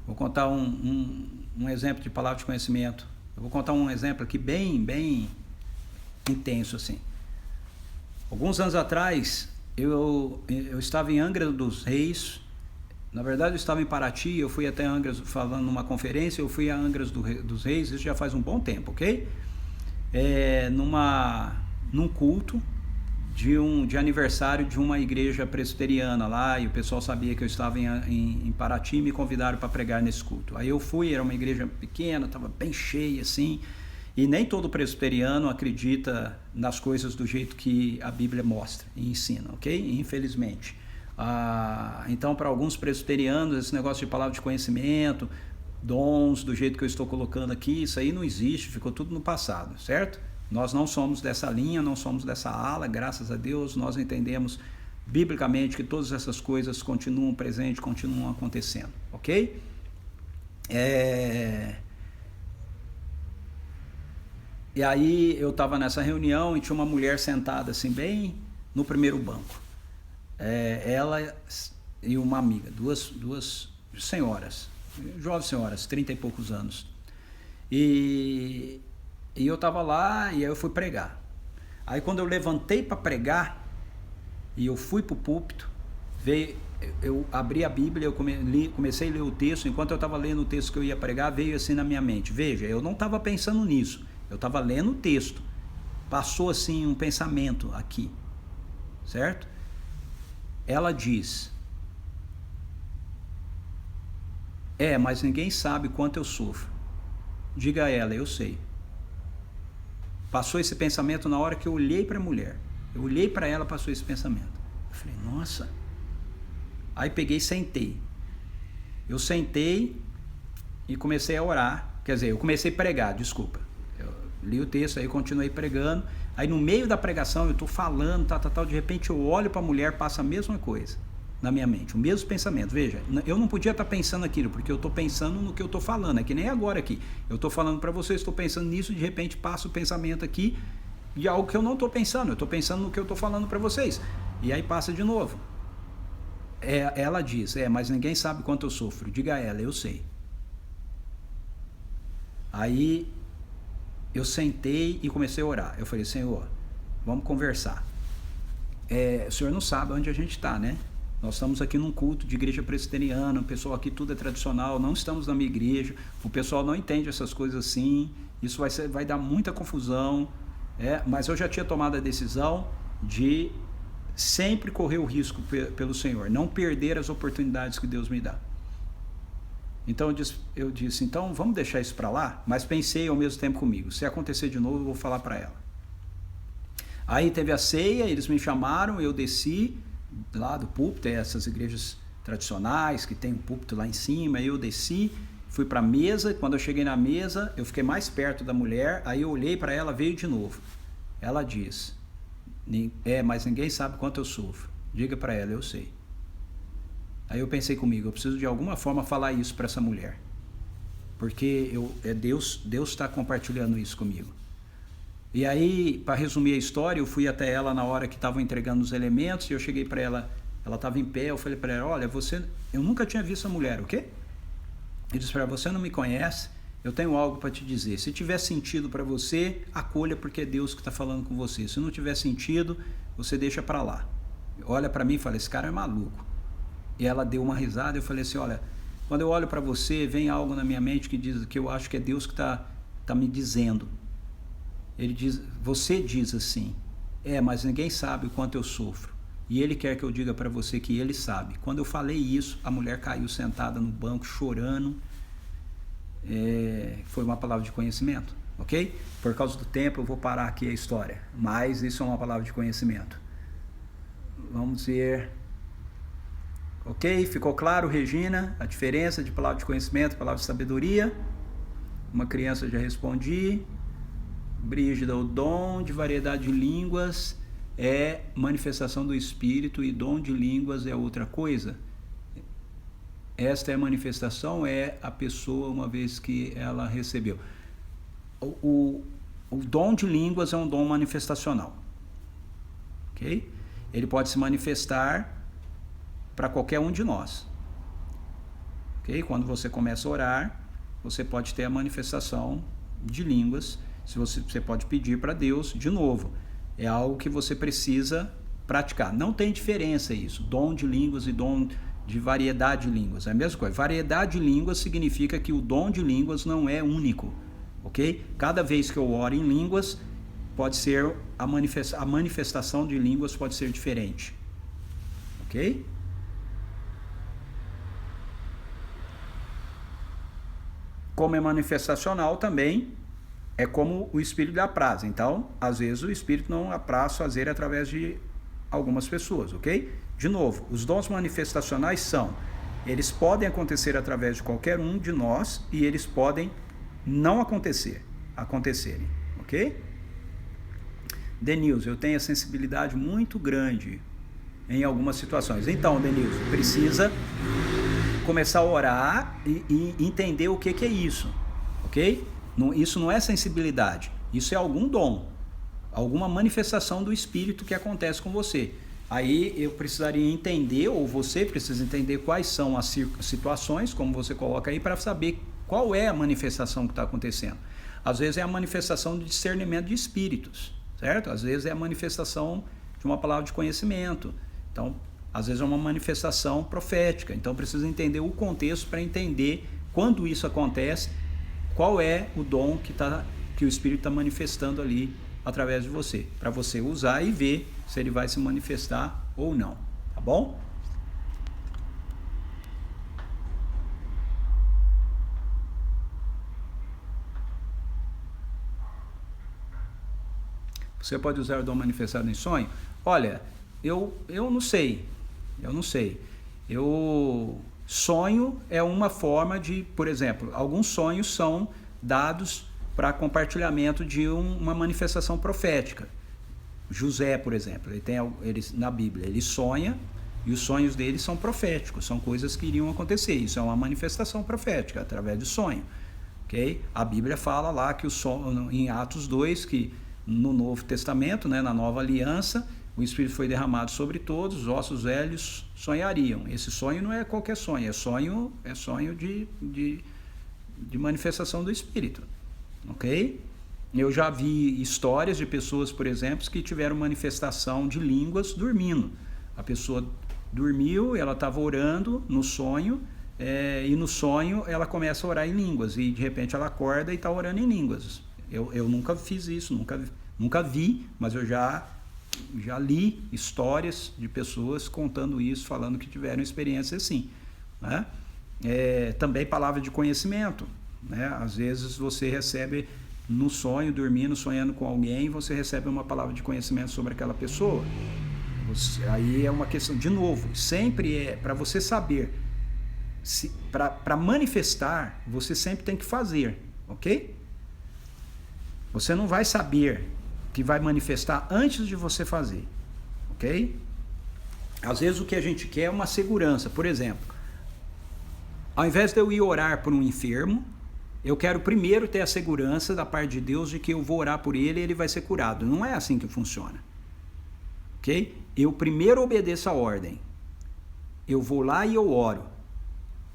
Vou contar um exemplo de palavra de conhecimento. Eu vou contar um exemplo aqui bem intenso, assim. Alguns anos atrás, eu estava em Angra dos Reis. Na verdade, eu estava em Paraty, eu fui até Angra falando numa conferência, eu fui a Angra dos Reis, isso já faz um bom tempo, ok? Num culto de aniversário de uma igreja presbiteriana lá, e o pessoal sabia que eu estava em Paraty e me convidaram para pregar nesse culto. Aí eu fui, era uma igreja pequena, estava bem cheia assim, e nem todo presbiteriano acredita nas coisas do jeito que a Bíblia mostra e ensina, ok? Infelizmente. Então, para alguns presbiterianos, esse negócio de palavra de conhecimento, dons, do jeito que eu estou colocando aqui, isso aí não existe, ficou tudo no passado, certo? Nós não somos dessa linha, não somos dessa ala, graças a Deus, nós entendemos biblicamente que todas essas coisas continuam presentes, continuam acontecendo, ok? E aí eu estava nessa reunião e tinha uma mulher sentada assim, bem no primeiro banco. Ela e uma amiga, duas senhoras, jovens senhoras, 30 e poucos anos. E eu estava lá e aí eu fui pregar. Aí quando eu levantei para pregar e eu fui para o púlpito, eu abri a Bíblia, eu comecei a ler o texto. Enquanto eu estava lendo o texto que eu ia pregar, veio assim na minha mente. Veja, eu não estava pensando nisso, eu estava lendo o texto. Passou assim um pensamento aqui, certo? Ela diz, mas ninguém sabe quanto eu sofro. Diga a ela, eu sei. Passou esse pensamento na hora que eu olhei para a mulher. Eu olhei para ela, passou esse pensamento. Eu falei, nossa. Aí peguei e sentei. Eu sentei e comecei a orar. Quer dizer, eu comecei a pregar, desculpa. Eu li o texto, aí continuei pregando. Aí no meio da pregação eu estou falando, de repente eu olho para a mulher, passa a mesma coisa na minha mente, o mesmo pensamento. Veja, eu não podia estar pensando aquilo, porque eu estou pensando no que eu estou falando, é que nem agora aqui. Eu estou falando para vocês, estou pensando nisso, de repente passa o pensamento aqui de algo que eu não estou pensando, eu estou pensando no que eu estou falando para vocês. E aí passa de novo. Ela diz, mas ninguém sabe quanto eu sofro. Diga a ela, eu sei. Aí eu sentei e comecei a orar. Eu falei, Senhor, vamos conversar. O Senhor não sabe onde a gente está, né? Nós estamos aqui num culto de igreja presbiteriana, o pessoal aqui tudo é tradicional, não estamos na minha igreja, o pessoal não entende essas coisas assim, isso vai dar muita confusão, mas eu já tinha tomado a decisão de sempre correr o risco pelo Senhor, não perder as oportunidades que Deus me dá. Então eu disse, então vamos deixar isso para lá, mas pensei ao mesmo tempo comigo, se acontecer de novo eu vou falar para ela. Aí teve a ceia, eles me chamaram, eu desci lá do púlpito, essas igrejas tradicionais que tem um púlpito lá em cima, eu desci, fui para a mesa. Quando eu cheguei na mesa, eu fiquei mais perto da mulher, aí eu olhei para ela, veio de novo. Ela diz, mas ninguém sabe quanto eu sofro. Diga para ela, eu sei. Aí eu pensei comigo, eu preciso de alguma forma falar isso para essa mulher, porque Deus está compartilhando isso comigo. E aí, para resumir a história, eu fui até ela na hora que estavam entregando os elementos, e eu cheguei para ela, ela estava em pé, eu falei para ela, olha, eu nunca tinha visto a mulher, o quê? Eu disse para ela, você não me conhece, eu tenho algo para te dizer, se tiver sentido para você, acolha, porque é Deus que está falando com você, se não tiver sentido, você deixa para lá. Olha para mim e fala, esse cara é maluco. E ela deu uma risada, eu falei assim, olha, quando eu olho para você, vem algo na minha mente que diz que eu acho que é Deus que está me dizendo. Ele diz, você diz assim, mas ninguém sabe o quanto eu sofro. E ele quer que eu diga para você que ele sabe. Quando eu falei isso, a mulher caiu sentada no banco, chorando. Foi uma palavra de conhecimento, ok? Por causa do tempo, eu vou parar aqui a história. Mas isso é uma palavra de conhecimento. Vamos ver. Ok? Ficou claro, Regina, a diferença de palavra de conhecimento e palavra de sabedoria? Uma criança, já respondi. Brígida, o dom de variedade de línguas é manifestação do Espírito e dom de línguas é outra coisa. Esta é a manifestação, é a pessoa uma vez que ela recebeu. O dom de línguas é um dom manifestacional. Ok? Ele pode se manifestar para qualquer um de nós. Ok? Quando você começa a orar, você pode ter a manifestação de línguas. Se você pode pedir para Deus de novo. É algo que você precisa praticar. Não tem diferença isso. Dom de línguas e dom de variedade de línguas. É a mesma coisa. Variedade de línguas significa que o dom de línguas não é único. Ok? Cada vez que eu oro em línguas, pode ser a manifestação de línguas pode ser diferente. Ok? Como é manifestacional também, é como o Espírito lhe apraz. Então, às vezes o Espírito não apraz fazer através de algumas pessoas, ok? De novo, os dons manifestacionais eles podem acontecer através de qualquer um de nós e eles podem não acontecerem, ok? Denilson, eu tenho a sensibilidade muito grande em algumas situações. Então, Denilson, precisa começar a orar e entender o que é isso, ok? Isso não é sensibilidade, isso é algum dom, alguma manifestação do Espírito que acontece com você. Aí eu precisaria entender, ou você precisa entender quais são as situações, como você coloca aí, para saber qual é a manifestação que está acontecendo. Às vezes é a manifestação de discernimento de espíritos, certo? Às vezes é a manifestação de uma palavra de conhecimento. Então, às vezes é uma manifestação profética. Então, precisa entender o contexto para entender quando isso acontece, qual é o dom que o Espírito está manifestando ali através de você, para você usar e ver se ele vai se manifestar ou não, tá bom? Você pode usar o dom manifestado em sonho? Olha, eu não sei. Sonho é uma forma de, por exemplo, alguns sonhos são dados para compartilhamento de uma manifestação profética. José, por exemplo, na Bíblia, ele sonha e os sonhos dele são proféticos, são coisas que iriam acontecer. Isso é uma manifestação profética através do sonho. Okay? A Bíblia fala lá que em Atos 2, que no Novo Testamento, né, na Nova Aliança, o Espírito foi derramado sobre todos, os ossos velhos sonhariam. Esse sonho não é qualquer sonho, é sonho de manifestação do Espírito. Ok? Eu já vi histórias de pessoas, por exemplo, que tiveram manifestação de línguas dormindo. A pessoa dormiu, ela estava orando no sonho, e no sonho ela começa a orar em línguas, e de repente ela acorda e está orando em línguas. Eu nunca fiz isso, nunca vi, mas eu já li histórias de pessoas contando isso, falando que tiveram experiência assim, né? Também palavra de conhecimento, né? Às vezes você recebe no sonho, dormindo, sonhando com alguém, você recebe uma palavra de conhecimento sobre aquela pessoa. Aí é uma questão, de novo, sempre é para você saber, para manifestar, você sempre tem que fazer, ok? Você não vai saber que vai manifestar antes de você fazer, ok? Às vezes o que a gente quer é uma segurança. Por exemplo, ao invés de eu ir orar por um enfermo, eu quero primeiro ter a segurança da parte de Deus de que eu vou orar por ele e ele vai ser curado. Não é assim que funciona, ok? Eu primeiro obedeço a ordem, eu vou lá e eu oro.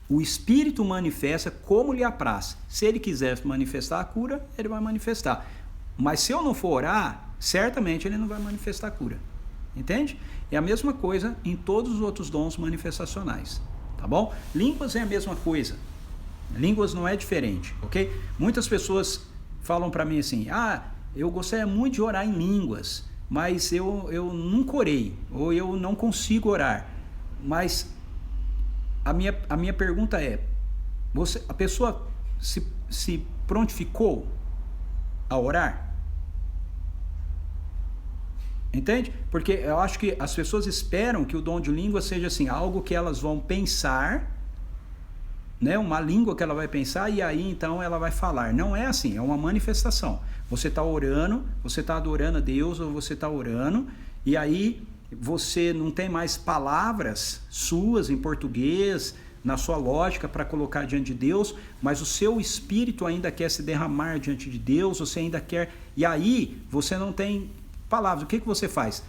O Espírito manifesta como lhe apraz. Se ele quiser manifestar a cura, ele vai manifestar. Mas se eu não for orar, certamente ele não vai manifestar a cura. Entende? É a mesma coisa em todos os outros dons manifestacionais. Tá bom? Línguas é a mesma coisa. Línguas não é diferente, ok? Muitas pessoas falam para mim assim, eu gostaria muito de orar em línguas, mas eu nunca orei, ou eu não consigo orar. Mas a minha pergunta é, a pessoa se prontificou a orar? Entende? Porque eu acho que as pessoas esperam que o dom de língua seja assim, algo que elas vão pensar né, uma língua que ela vai pensar e aí então ela vai falar. Não é assim, é uma manifestação. Você está orando, você está adorando a Deus ou você está orando e aí você não tem mais palavras suas em português, na sua lógica para colocar diante de Deus, mas o seu espírito ainda quer se derramar diante de Deus, você ainda quer, e aí você não tem palavras. O que você faz?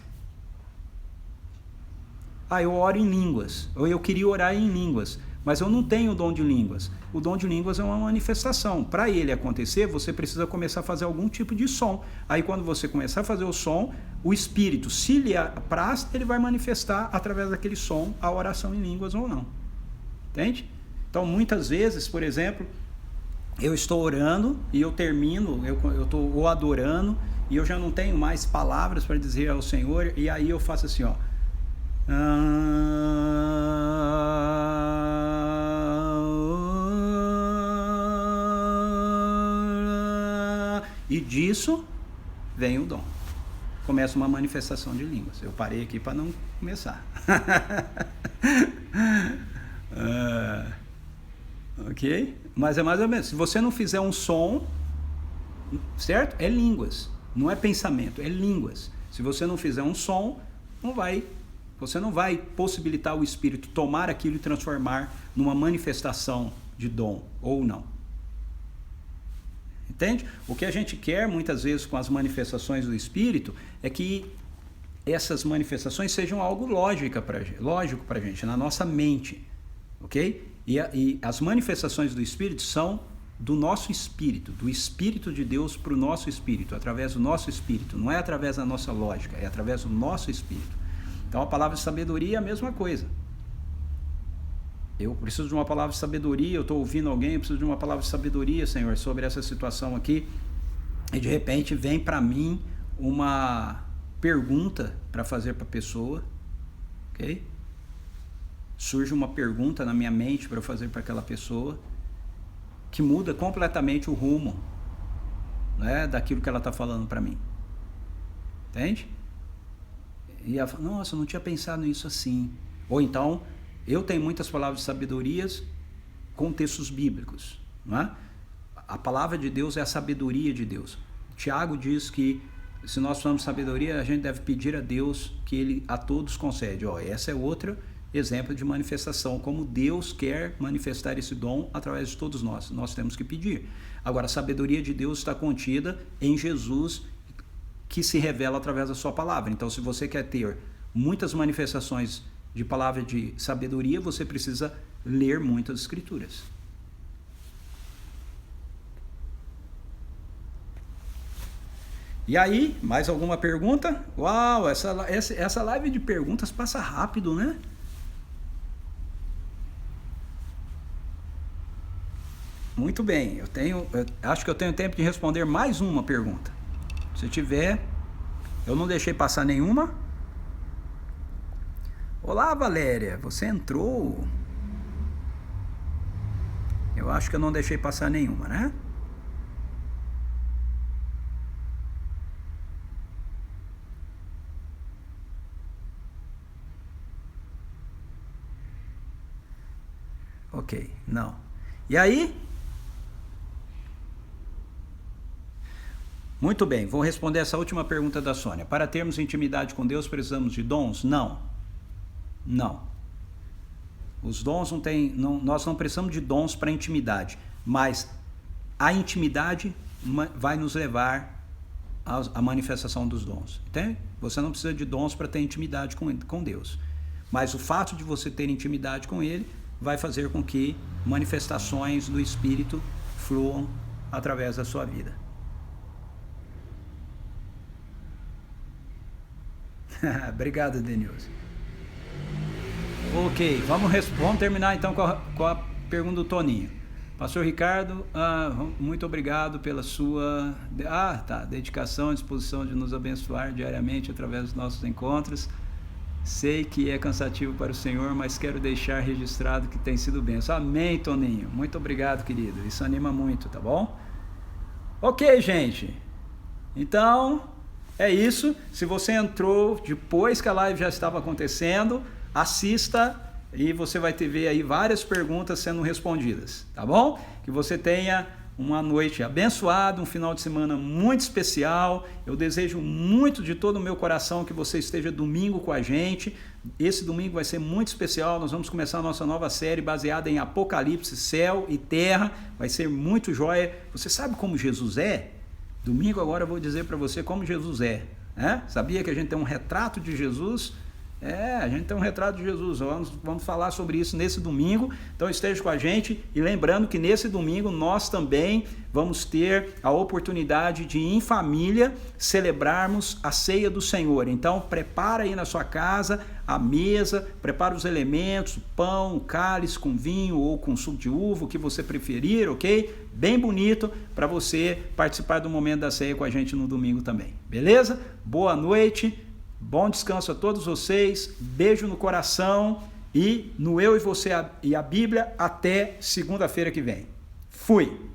Eu oro em línguas, ou eu queria orar em línguas, mas eu não tenho o dom de línguas. O dom de línguas é uma manifestação. Para ele acontecer, você precisa começar a fazer algum tipo de som. Aí quando você começar a fazer o som, o espírito, se lhe apraz, ele vai manifestar através daquele som a oração em línguas ou não. Entende? Então muitas vezes, por exemplo, eu estou orando e eu termino, eu estou adorando e eu já não tenho mais palavras para dizer ao Senhor, e aí eu faço assim, ó. E disso vem o dom. Começa uma manifestação de línguas. Eu parei aqui para não começar. Ok? Mas é mais ou menos. Se você não fizer um som, certo? É línguas. Não é pensamento, é línguas. Se você não fizer um som, você não vai possibilitar o Espírito tomar aquilo e transformar numa manifestação de dom, ou não. Entende? O que a gente quer, muitas vezes, com as manifestações do Espírito, é que essas manifestações sejam algo lógico para a gente, na nossa mente. Ok? E as manifestações do Espírito são do nosso espírito, do Espírito de Deus para o nosso espírito, através do nosso espírito. Não é através da nossa lógica, é através do nosso espírito. Então a palavra de sabedoria é a mesma coisa. Eu preciso de uma palavra de sabedoria, eu estou ouvindo alguém, eu preciso de uma palavra de sabedoria, Senhor, sobre essa situação aqui. E de repente vem para mim uma pergunta para fazer para a pessoa, ok? Surge uma pergunta na minha mente para eu fazer para aquela pessoa, que muda completamente o rumo, né, daquilo que ela está falando para mim. Entende? E ela fala, nossa, eu não tinha pensado nisso assim. Ou então, eu tenho muitas palavras de sabedorias com textos bíblicos. Não é? A palavra de Deus é a sabedoria de Deus. Tiago diz que se nós falamos sabedoria, a gente deve pedir a Deus que Ele a todos concede. Essa é outra exemplo de manifestação, como Deus quer manifestar esse dom através de todos nós temos que pedir. Agora, a sabedoria de Deus está contida em Jesus, que se revela através da sua palavra. Então, se você quer ter muitas manifestações de palavra de sabedoria, você precisa ler muitas escrituras. E aí, mais alguma pergunta? Uau, essa live de perguntas passa rápido, né? Muito bem, eu acho que eu tenho tempo de responder mais uma pergunta. Se tiver, eu não deixei passar nenhuma. Olá, Valéria, você entrou? Eu acho que eu não deixei passar nenhuma, né? Ok, não. E aí? Muito bem, vou responder essa última pergunta da Sônia. Para termos intimidade com Deus, precisamos de dons? Não. Não. Os dons nós não precisamos de dons para intimidade, mas a intimidade vai nos levar à manifestação dos dons. Entende? Você não precisa de dons para ter intimidade com Deus, mas o fato de você ter intimidade com Ele vai fazer com que manifestações do Espírito fluam através da sua vida. Obrigado, Denilson. Ok, vamos terminar então com a pergunta do Toninho. Pastor Ricardo, muito obrigado pela sua dedicação e disposição de nos abençoar diariamente através dos nossos encontros. Sei que é cansativo para o Senhor, mas quero deixar registrado que tem sido bênção. Amém, Toninho. Muito obrigado, querido. Isso anima muito, tá bom? Ok, gente. Então, é isso. Se você entrou depois que a live já estava acontecendo, assista e você vai ver aí várias perguntas sendo respondidas, tá bom? Que você tenha uma noite abençoada, um final de semana muito especial. Eu desejo muito de todo o meu coração que você esteja domingo com a gente. Esse domingo vai ser muito especial. Nós vamos começar a nossa nova série baseada em Apocalipse, céu e terra. Vai ser muito joia. Você sabe como Jesus é? Domingo agora eu vou dizer para você como Jesus é. Sabia que a gente tem um retrato de Jesus? A gente tem um retrato de Jesus. Vamos falar sobre isso nesse domingo. Então esteja com a gente e lembrando que nesse domingo nós também vamos ter a oportunidade de em família celebrarmos a ceia do Senhor. Então prepara aí na sua casa a mesa, prepara os elementos, o pão, o cálice com vinho ou com suco de uva, o que você preferir, ok? Bem bonito para você participar do momento da ceia com a gente no domingo também. Beleza? Boa noite. Bom descanso a todos vocês, beijo no coração e no Eu e Você e a Bíblia até segunda-feira que vem. Fui!